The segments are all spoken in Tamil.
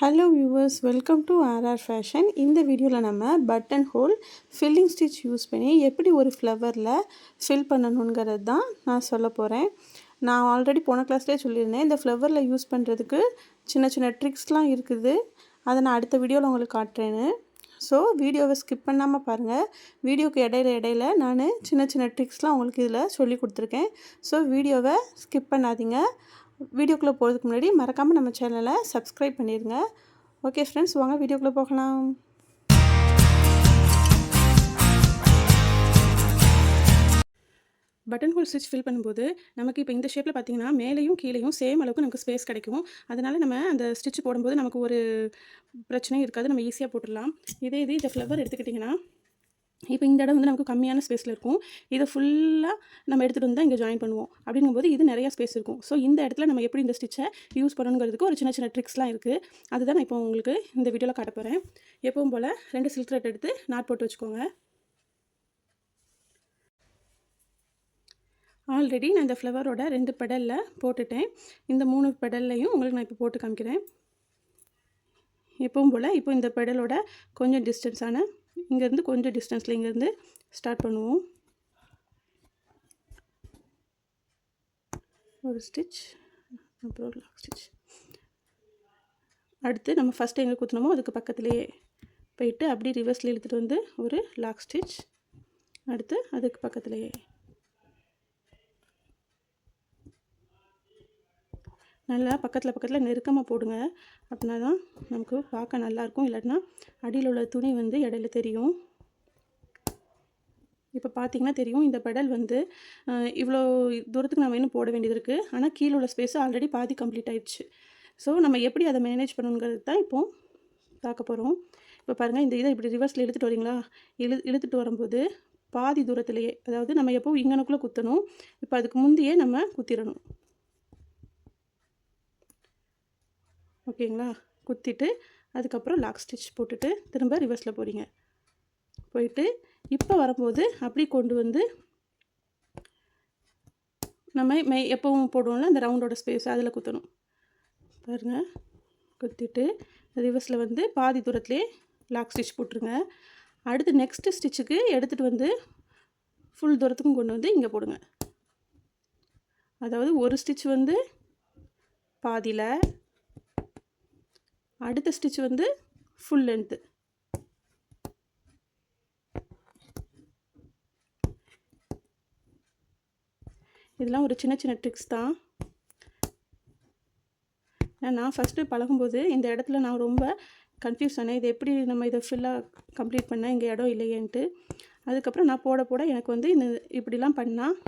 Hello viewers, welcome to RR fashion. இந்த வீடியோவில் நம்ம button hole filling stitch use பண்ணி எப்படி ஒரு ஃப்ளவரில் ஃபில் பண்ணணுங்கிறது தான் நான் சொல்ல போகிறேன். நான் ஆல்ரெடி போன கிளாஸ்லேயே சொல்லியிருந்தேன், இந்த ஃப்ளவரில் யூஸ் பண்ணுறதுக்கு சின்ன சின்ன ட்ரிக்ஸ்லாம் இருக்குது. அதை நான் அடுத்த வீடியோவில் உங்களுக்கு காட்டுறேன்னு. ஸோ வீடியோவை ஸ்கிப் பண்ணாமல் பாருங்கள். வீடியோக்கு இடையில நான் சின்ன சின்ன ட்ரிக்ஸ்லாம் உங்களுக்கு இதில் சொல்லி கொடுத்துருக்கேன். ஸோ வீடியோவை ஸ்கிப் பண்ணாதீங்க. வீடியோக்குள்ளே போகிறதுக்கு முன்னாடி மறக்காமல் நம்ம சேனலை சப்ஸ்கிரைப் பண்ணிடுங்க. ஓகே ஃப்ரெண்ட்ஸ், வாங்க வீடியோக்குள்ளே போகலாம். பட்டன் ஹோல் ஸ்டிச் ஃபில் பண்ணும்போது நமக்கு இப்போ இந்த ஷேப்பில் பார்த்தீங்கன்னா மேலேயும் கீழேயும் சேம் அளவுக்கு நமக்கு ஸ்பேஸ் கிடைக்கும். அதனால் நம்ம அந்த ஸ்டிச் போடும்போது நமக்கு ஒரு பிரச்சனையும் இருக்காது, நம்ம ஈஸியாக போட்டுடலாம். இதே இது இந்த ஃப்ளவர் எடுத்துக்கிட்டிங்கன்னா இப்போ இந்த இடம் வந்து நமக்கு கம்மியான ஸ்பேஸில் இருக்கும். இதை ஃபுல்லாக நம்ம எடுத்துகிட்டு வந்து தான் இங்கே ஜாயின் பண்ணுவோம். அப்படிங்கும்போது இது நிறையா ஸ்பேஸ் இருக்கும். ஸோ இந்த இடத்துல நம்ம எப்படி இந்த ஸ்டிச்சை யூஸ் பண்ணணுங்கிறதுக்கு ஒரு சின்ன சின்ன ட்ரிக்ஸ்லாம் இருக்குது. அதுதான் நான் இப்போ உங்களுக்கு இந்த வீடியோவில் காட்ட போகிறேன். எப்பவும் போல் 2 சில்க் த்ரெட் எடுத்து நாட் போட்டு வச்சுக்கோங்க. ஆல்ரெடி நான் இந்த ஃப்ளவரோட 2 பெடலில் போட்டுட்டேன். இந்த 3 பெடல்லையும் உங்களுக்கு நான் இப்போ போட்டு காமிக்கிறேன். எப்பவும் போல் இப்போ இந்த பெடலோட கொஞ்சம் டிஸ்டன்ஸான இங்கேருந்து கொஞ்சம் டிஸ்டன்ஸில் இங்கேருந்து ஸ்டார்ட் பண்ணுவோம். ஒரு ஸ்டிச், அப்புறம் ஒரு லாக் ஸ்டிச். அடுத்து நம்ம ஃபஸ்ட்டு எங்கே குத்துனோமோ அதுக்கு பக்கத்துலேயே போயிட்டு அப்படி ரிவர்ஸில் இழுத்துட்டு வந்து ஒரு லாக் ஸ்டிச். அடுத்து அதுக்கு பக்கத்துலேயே நல்லா பக்கத்தில் நெருக்கமாக போடுங்க. அப்படின்னா தான் நமக்கு பார்க்க நல்லாயிருக்கும். இல்லாட்டினா அடியில் உள்ள துணி வந்து இடையில தெரியும். இப்போ பார்த்தீங்கன்னா தெரியும், இந்த பெடல் வந்து இவ்வளோ தூரத்துக்கு நம்ம இன்னும் போட வேண்டியது இருக்குது. ஆனால் கீழே உள்ள ஸ்பேஸ் ஆல்ரெடி பாதி கம்ப்ளீட் ஆயிடுச்சு. ஸோ நம்ம எப்படி அதை மேனேஜ் பண்ணணுங்கிறது தான் இப்போது பார்க்க போகிறோம். இப்போ பாருங்கள், இந்த இதை இப்படி ரிவர்ஸில் இழுத்துட்டு வரீங்களா? இழுத்துட்டு வரும்போது பாதி தூரத்துலேயே, அதாவது நம்ம எப்போ இங்கனக்குள்ளே குத்தணும், இப்போ அதுக்கு முந்தையே நம்ம குத்திடணும். ஓகேங்களா? குத்திட்டு அதுக்கப்புறம் லாக் ஸ்டிச் போட்டுட்டு திரும்ப ரிவர்ஸில் போகிறீங்க. போயிட்டு இப்போ வரும்போது அப்படி கொண்டு வந்து நம்ம எப்பவும் போடுவோம்ல அந்த ரவுண்டோட ஸ்பேஸ் அதில் குத்தணும். பாருங்கள், குத்திட்டு ரிவர்ஸில் வந்து பாதி தூரத்துலேயே லாக் ஸ்டிச் போட்டுருங்க. அடுத்து நெக்ஸ்ட்டு ஸ்டிச்சுக்கு எடுத்துகிட்டு வந்து ஃபுல் தூரத்துக்கும் கொண்டு வந்து இங்கே போடுங்க. அதாவது ஒரு ஸ்டிச் வந்து பாதியில், அடுத்த ஸ்டிச் வந்து ஃபுல் லென்த்து. இதெல்லாம் ஒரு சின்ன சின்ன ட்ரிக்ஸ் தான். நான் ஃபஸ்ட்டு பழகும்போது இந்த இடத்துல நான் ரொம்ப கன்ஃபியூஸ் ஆனேன். இது எப்படி நம்ம இதை ஃபுல்லாக கம்ப்ளீட் பண்ணால் இங்கே இடம் இல்லையேன்ட்டு. அதுக்கப்புறம் நான் போட எனக்கு வந்து இந்த இப்படிலாம் பண்ணால்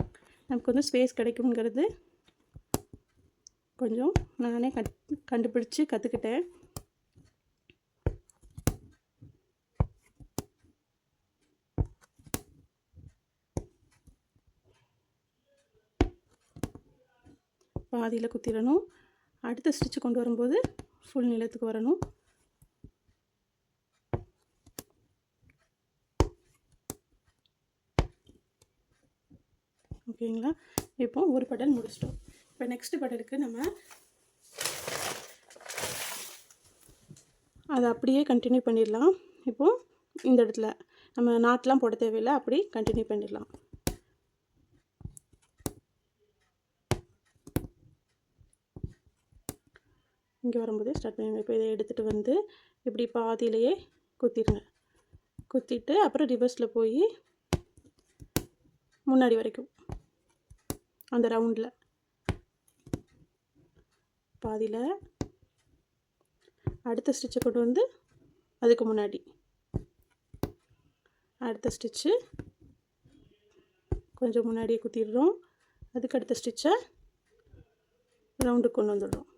நமக்கு வந்து ஸ்பேஸ் கிடைக்குங்கிறது கொஞ்சம் நானே கண்டுபிடிச்சி கற்றுக்கிட்டேன். பாதியில் குத்திடணும். அடுத்த ஸ்டிச்சு கொண்டு வரும்போது ஃபுல் நீளத்துக்கு வரணும். ஓகேங்களா? இப்போ ஒரு பெடல் முடிச்சிட்டோம். இப்போ நெக்ஸ்ட் பெடலுக்கு நம்ம அதை அப்படியே கண்டினியூ பண்ணிடலாம். இப்போது இந்த இடத்துல நம்ம நாட்லாம் போட தேவையில்லை, அப்படி கண்டினியூ பண்ணிடலாம். இங்கே வரும்போதே ஸ்டார்ட் பண்ணுங்க. இப்போ இதை எடுத்துகிட்டு வந்து இப்படி பாதியிலையே குத்திடுங்க. குத்திட்டு அப்புறம் ரிவர்ஸில் போய் முன்னாடி வரைக்கும் அந்த ரவுண்டில் பாதியில் அடுத்த ஸ்டிச்சை கொண்டு வந்து அதுக்கு முன்னாடி அடுத்த ஸ்டிச்சு கொஞ்சம் முன்னாடியே குத்திடுறோம். அதுக்கு அடுத்த ஸ்டிச்சை ரவுண்டுக்கு கொண்டு வந்துடுறோம்.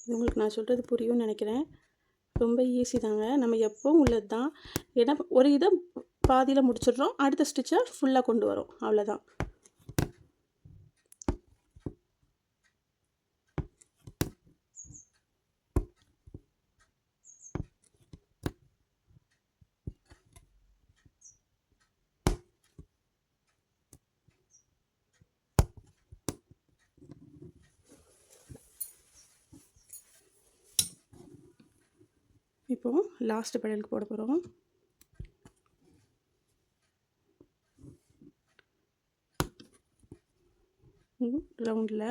இது உங்களுக்கு நான் சொல்கிறது புரியும்னு நினைக்கிறேன். ரொம்ப ஈஸி தாங்க, நம்ம எப்பவும் உள்ளது தான். ஏன்னா ஒரு இதை பாதியில் முடிச்சிடுறோம், அடுத்த ஸ்டிச்சை ஃபுல்லாக கொண்டு வரோம், அவ்வளோதான். இப்போது லாஸ்ட் பெடலுக்கு போட போகிறோம். ரவுண்டில்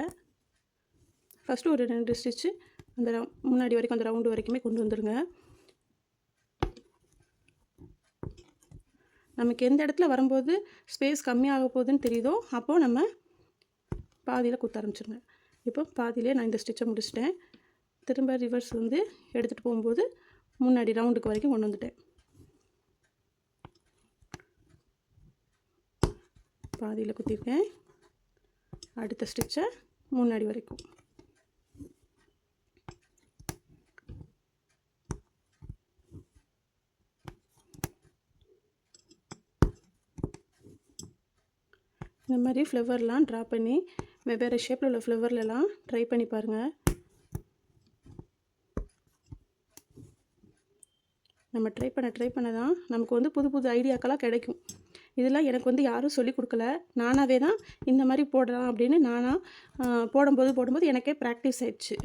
ஃபஸ்ட்டு ஒரு 2 ஸ்டிச்சு அந்த முன்னாடி வரைக்கும் அந்த ரவுண்டு வரைக்குமே கொண்டு வந்துடுங்க. நமக்கு எந்த இடத்துல வரும்போது ஸ்பேஸ் கம்மியாக போகுதுன்னு தெரியுதோ அப்போது நம்ம பாதியில் குத்த ஆரம்பிச்சிருங்க. இப்போ பாதியிலே நான் இந்த ஸ்டிச்சை முடிச்சிட்டேன். திரும்ப ரிவர்ஸ் வந்து எடுத்துகிட்டு போகும்போது முன்னாடி ரவுண்டுக்கு வரைக்கும் கொண்டு வந்துட்டேன். பாதியில் குத்திருக்கேன். அடுத்த ஸ்டிச்சை முன்னாடி வரைக்கும். இந்த மாதிரி ஃப்ளவர்லாம் ட்ரா பண்ணி வெவ்வேறு ஷேப்பில் உள்ள ஃப்ளவர்லலாம் ட்ரை பண்ணி பாருங்கள். நம்ம ட்ரை பண்ண தான் நமக்கு வந்து புது புது ஐடியாக்கெல்லாம் கிடைக்கும். இதெல்லாம் எனக்கு வந்து யாரும் சொல்லிக் கொடுக்கல, நானாகவே தான் இந்த மாதிரி போடலாம் அப்படின்னு நானாக போடும்போது எனக்கே ப்ராக்டிஸ் ஆயிடுச்சு.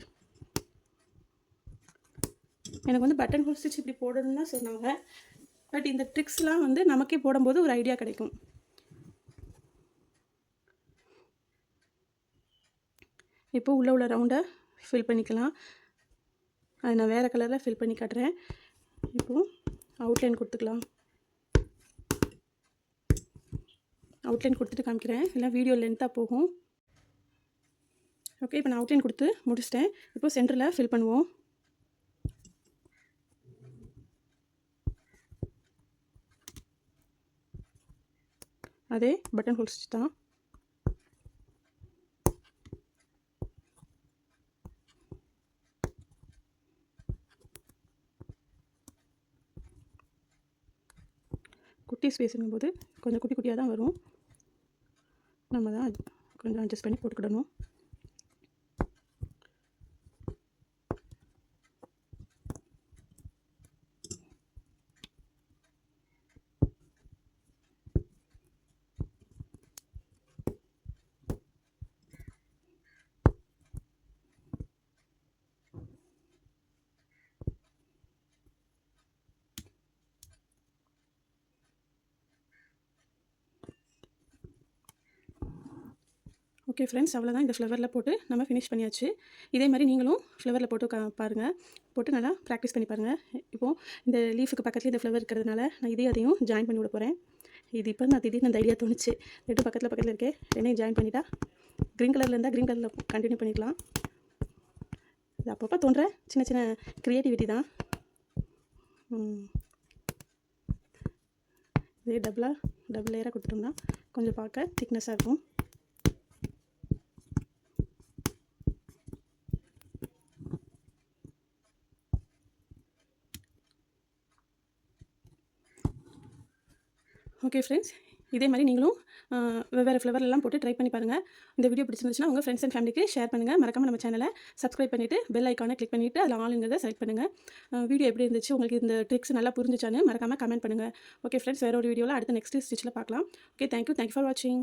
எனக்கு வந்து பட்டன் ஹோல் ஸ்டிச் இப்படி போடணும்னு தான் சொன்னாங்க. பட் இந்த ட்ரிக்ஸ்லாம் வந்து நமக்கே போடும்போது ஒரு ஐடியா கிடைக்கும். இப்போ உள்ள ரவுண்டை ஃபில் பண்ணிக்கலாம். அது நான் வேறு கலரில் ஃபில் பண்ணி காட்டுறேன். இப்போது அவுட்லைன் கொடுத்துக்கலாம். அவுட்லைன் கொடுத்துட்டு காமிக்கிறேன், இல்லை வீடியோ லென்த்தாக போகும். ஓகே, இப்போ நான் அவுட்லைன் கொடுத்து முடிச்சிட்டேன். இப்போ சென்டரில் ஃபில் பண்ணுவோம். அதே பட்டன் ஹோல் ஸ்டிச் தான். குட்டி ஸ்பேஸுங்கும் போது கொஞ்சம் குட்டி குட்டியாக தான் வரும். நம்ம தான் கொஞ்சம் அட்ஜஸ்ட் பண்ணி போட்டுக்கிடணும். ஓகே ஃப்ரெண்ட்ஸ், அவ்வளோதான். இந்த ஃப்ளவரில் போட்டு நம்ம ஃபினிஷ் பண்ணியாச்சு. இதே மாதிரி நீங்களும் ஃப்ளவரில் போட்டு பாருங்கள். போட்டு நல்லா ப்ராக்டிஸ் பண்ணி பாருங்கள். இப்போது இந்த லீஃபுக்கு பக்கத்தில் இந்த ஃப்ளவர் இருக்கிறதுனால நான் அதையும் ஜாயின் பண்ணி விட போகிறேன். இது இப்போ நான் திடீர்னு அந்த ஐடியா தோணுச்சு. ரெண்டும் பக்கத்தில் இருக்கே, ரெண்டையும் ஜாயின் பண்ணிட்டா க்ரீன் கலரில் இருந்தால் க்ரீன் கலரில் கண்டினியூ பண்ணிக்கலாம். இது அப்பப்போ தோன்ற சின்ன சின்ன க்ரியேட்டிவிட்டி தான். இதே டபுள் லேயராக கொடுத்துட்டோம்னா கொஞ்சம் பார்க்க திக்னஸாக இருக்கும். ஓகே ஃப்ரெண்ட்ஸ், இதே மாதிரி நீங்களும் வெவ்வேறு ஃப்ளவர்லாம் போட்டு ட்ரை பண்ணி பாருங்கள். இந்த வீடியோ பிடிச்சிருந்துச்சுன்னா உங்கள் ஃப்ரெண்ட்ஸ் அண்ட் ஃபேமிலிக்கு ஷேர் பண்ணுங்கள். மறக்காமல் நம்ம சேனலை சப்ஸ்கிரைப் பண்ணிவிட்டு பெல் ஐக்கானை கிளிக் பண்ணிவிட்டு அதில் ஆளுங்கிறத செலக்ட் பண்ணுங்கள். வீடியோ எப்படி இருந்துச்சு, உங்களுக்கு இந்த ட்ரிக்ஸ் நல்லா புரிஞ்சிச்சான்னு மறக்காமல் கமெண்ட் பண்ணுங்கள். ஓகே ஃப்ரெண்ட்ஸ், வேறு ஒரு வீடியோவில் அடுத்த நெக்ஸ்ட் ஸ்டிச்சில் பார்க்கலாம். ஓகே, தேங்க்யூ ஃபார் வாட்சிங்.